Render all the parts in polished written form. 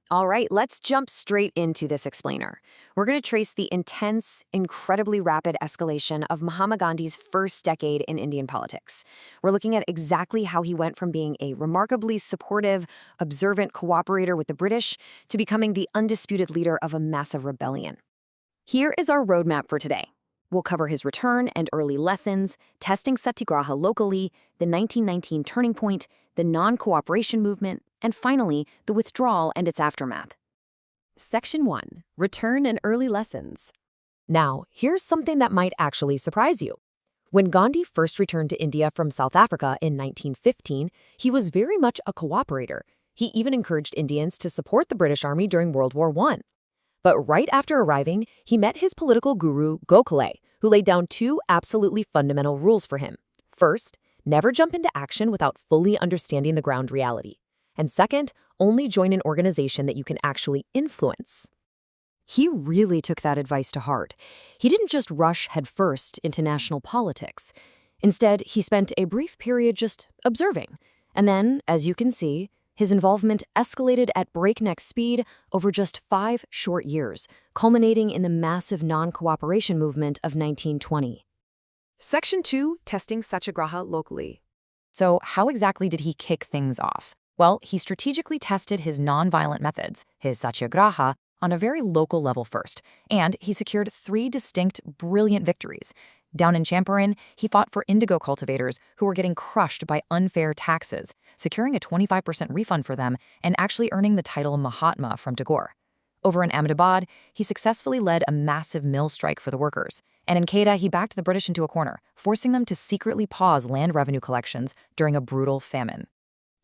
All right, let's jump straight into this explainer. We're going to trace the intense, incredibly rapid escalation of Mahatma Gandhi's first decade in Indian politics. We're looking at exactly how he went from being a remarkably supportive, observant cooperator with the British to becoming the undisputed leader of a massive rebellion. Here is our roadmap for today. We'll cover his return and early lessons, testing Satyagraha locally, the 1919 turning point, the non-cooperation movement, and finally, the withdrawal and its aftermath. Section 1. Return and Early Lessons. Now, here's something that might actually surprise you. When Gandhi first returned to India from South Africa in 1915, he was very much a cooperator. He even encouraged Indians to support the British Army during World War I. But right after arriving, he met his political guru, Gokhale, who laid down two absolutely fundamental rules for him. First, never jump into action without fully understanding the ground reality. And second, only join an organization that you can actually influence. He really took that advice to heart. He didn't just rush headfirst into national politics. Instead, he spent a brief period just observing. And then, as you can see, his involvement escalated at breakneck speed over just 5 short years, culminating in the massive non-cooperation movement of 1920. Section 2. Testing Satyagraha locally. So how exactly did he kick things off? Well, he strategically tested his non-violent methods, his Satyagraha, on a very local level first, and he secured 3 distinct, brilliant victories. Down in Champaran, he fought for indigo cultivators who were getting crushed by unfair taxes, securing a 25% refund for them and actually earning the title Mahatma from Tagore. Over in Ahmedabad, he successfully led a massive mill strike for the workers. And in Kheda, he backed the British into a corner, forcing them to secretly pause land revenue collections during a brutal famine.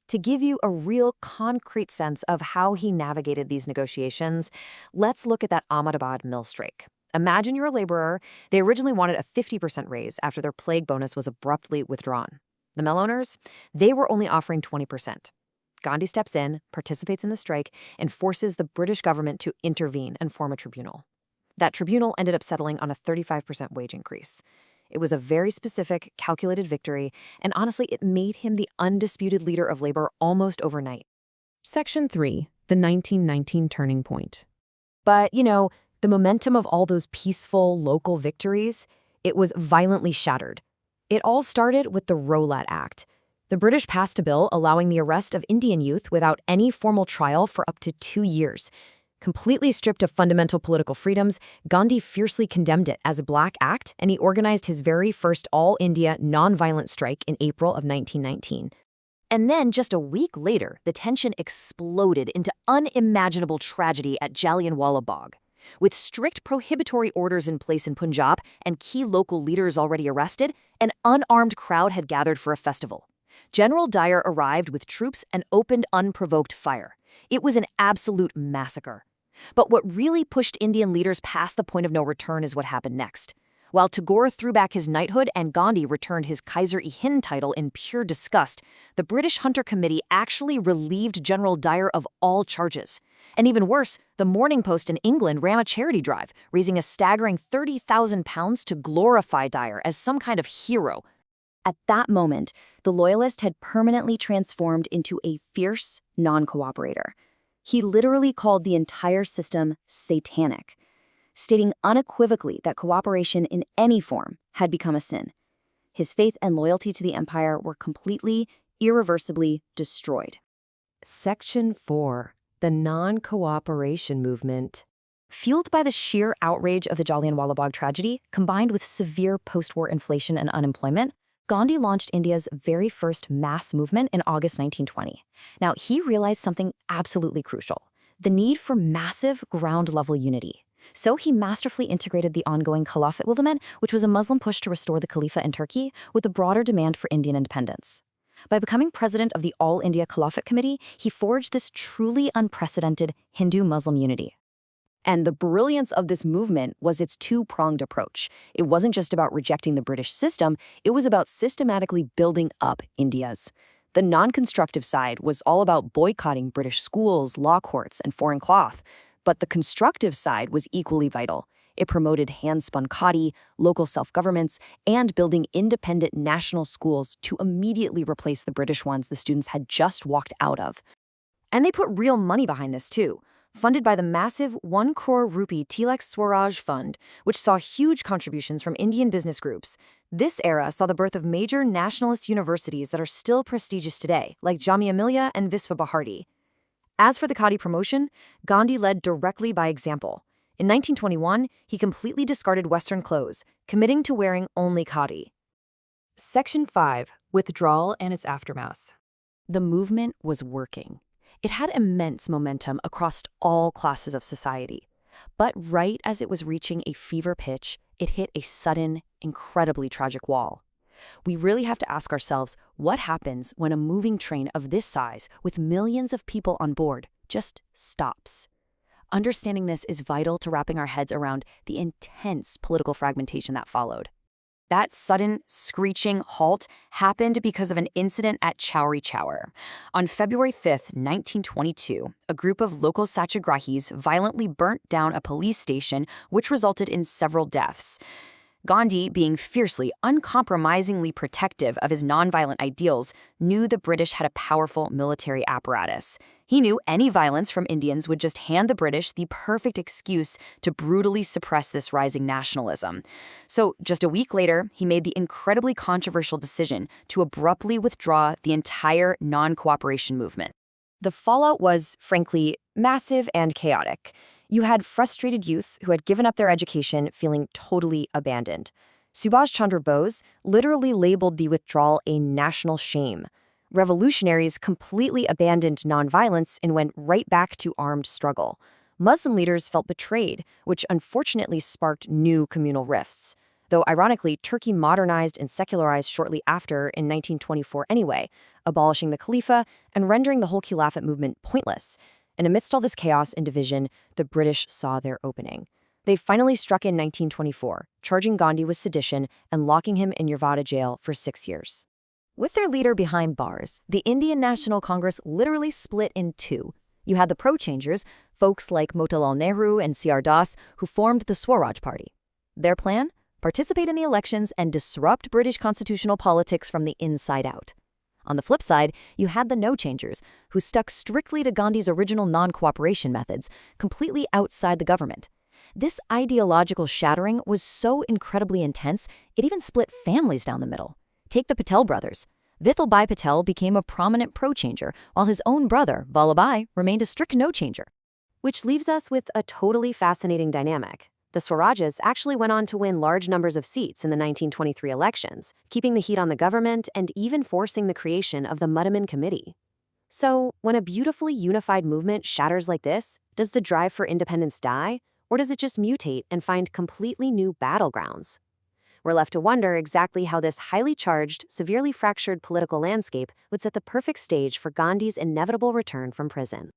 To give you a real concrete sense of how he navigated these negotiations, let's look at that Ahmedabad mill strike. Imagine you're a laborer. They originally wanted a 50% raise after their plague bonus was abruptly withdrawn. The mill owners, they were only offering 20%. Gandhi steps in, participates in the strike, and forces the British government to intervene and form a tribunal. That tribunal ended up settling on a 35% wage increase. It was a very specific, calculated victory, and honestly, it made him the undisputed leader of labor almost overnight. Section 3. The 1919 turning point. But, the momentum of all those peaceful, local victories, it was violently shattered. It all started with the Rowlatt Act. The British passed a bill allowing the arrest of Indian youth without any formal trial for up to 2 years. Completely stripped of fundamental political freedoms, Gandhi fiercely condemned it as a black act, and he organized his very first all-India nonviolent strike in April of 1919. And then, just a week later, the tension exploded into unimaginable tragedy at Jallianwala Bagh. With strict prohibitory orders in place in Punjab and key local leaders already arrested, an unarmed crowd had gathered for a festival. General Dyer arrived with troops and opened unprovoked fire. It was an absolute massacre. But what really pushed Indian leaders past the point of no return is what happened next. While Tagore threw back his knighthood and Gandhi returned his Kaiser-i-Hind title in pure disgust, the British Hunter Committee actually relieved General Dyer of all charges. And even worse, the Morning Post in England ran a charity drive, raising a staggering £30,000 to glorify Dyer as some kind of hero. At that moment, the loyalist had permanently transformed into a fierce non-cooperator. He literally called the entire system satanic, stating unequivocally that cooperation in any form had become a sin. His faith and loyalty to the empire were completely, irreversibly destroyed. Section 4. The non-cooperation movement. Fueled by the sheer outrage of the Jallianwala Bagh tragedy, combined with severe post-war inflation and unemployment, Gandhi launched India's very first mass movement in August 1920. Now, he realized something absolutely crucial: the need for massive ground-level unity. So he masterfully integrated the ongoing Caliphate movement, which was a Muslim push to restore the Khalifa in Turkey, with the broader demand for Indian independence. By becoming president of the All India Caliphate Committee, he forged this truly unprecedented Hindu-Muslim unity. And the brilliance of this movement was its two-pronged approach. It wasn't just about rejecting the British system, it was about systematically building up India's. The non-constructive side was all about boycotting British schools, law courts, and foreign cloth. But the constructive side was equally vital. It promoted hand-spun khadi, local self-governments, and building independent national schools to immediately replace the British ones the students had just walked out of. And they put real money behind this, too. funded by the massive 1 crore rupee Tilak Swaraj Fund, which saw huge contributions from Indian business groups. This era saw the birth of major nationalist universities that are still prestigious today, like Jamia Millia and Visva Bharati. As for the khadi promotion, Gandhi led directly by example. In 1921, he completely discarded Western clothes, committing to wearing only khadi. Section 5. Withdrawal and its aftermath. The movement was working. It had immense momentum across all classes of society. But right as it was reaching a fever pitch, it hit a sudden, incredibly tragic wall. We really have to ask ourselves what happens when a moving train of this size, with millions of people on board, just stops. Understanding this is vital to wrapping our heads around the intense political fragmentation that followed. That sudden, screeching halt happened because of an incident at Chauri. On February 5, 1922, a group of local Satyagrahis violently burnt down a police station, which resulted in several deaths. Gandhi, being fiercely, uncompromisingly protective of his nonviolent ideals, knew the British had a powerful military apparatus. He knew any violence from Indians would just hand the British the perfect excuse to brutally suppress this rising nationalism. So, just a week later, he made the incredibly controversial decision to abruptly withdraw the entire non-cooperation movement. The fallout was, frankly, massive and chaotic. You had frustrated youth who had given up their education feeling totally abandoned. Subhash Chandra Bose literally labeled the withdrawal a national shame. Revolutionaries completely abandoned nonviolence and went right back to armed struggle. Muslim leaders felt betrayed, which unfortunately sparked new communal rifts. Though ironically, Turkey modernized and secularized shortly after in 1924 anyway, abolishing the Khalifa and rendering the whole Khilafat movement pointless. And amidst all this chaos and division, the British saw their opening. They finally struck in 1924, charging Gandhi with sedition and locking him in Yerwada jail for 6 years. With their leader behind bars, the Indian National Congress literally split in two. You had the pro-changers, folks like Motilal Nehru and C.R. Das, who formed the Swaraj Party. Their plan? Participate in the elections and disrupt British constitutional politics from the inside out. On the flip side, you had the no-changers, who stuck strictly to Gandhi's original non-cooperation methods, completely outside the government. This ideological shattering was so incredibly intense, it even split families down the middle. Take the Patel brothers. Vithalbhai Patel became a prominent pro-changer, while his own brother, Vallabhai, remained a strict no-changer. Which leaves us with a totally fascinating dynamic. The Swarajas actually went on to win large numbers of seats in the 1923 elections, keeping the heat on the government and even forcing the creation of the Muddaman Committee. So, when a beautifully unified movement shatters like this, does the drive for independence die, or does it just mutate and find completely new battlegrounds? We're left to wonder exactly how this highly charged, severely fractured political landscape would set the perfect stage for Gandhi's inevitable return from prison.